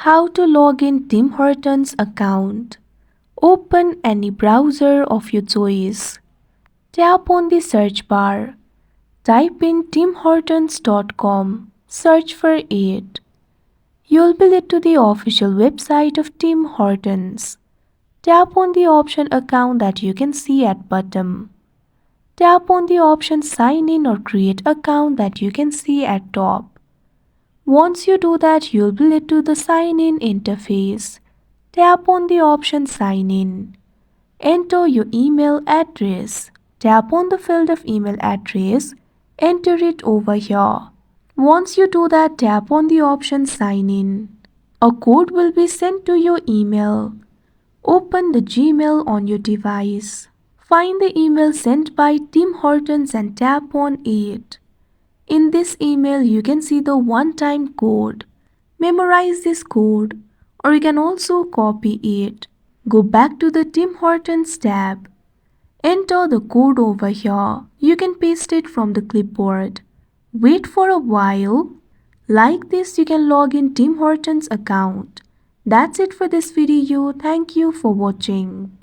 How to log in Tim Hortons account. Open any browser of your choice. Tap on the search bar. Type in timhortons.com. Search for it. You'll be led to the official website of Tim Hortons. Tap on the option account that you can see at bottom. Tap on the option sign in or create account that you can see at top. Once you do that, you'll be led to the sign in interface. Tap on the option sign in. Enter your email address. Tap on the field of email address. Enter it over here. Once you do that, tap on the option sign in. A code will be sent to your email. Open the Gmail on your device. Find the email sent by Tim Hortons and tap on it. In this email, you can see the one-time code. Memorize this code, or you can also copy it. Go back to the Tim Hortons tab. Enter the code over here. You can paste it from the clipboard. Wait for a while. Like this, you can log in Tim Hortons account. That's it for this video. Thank you for watching.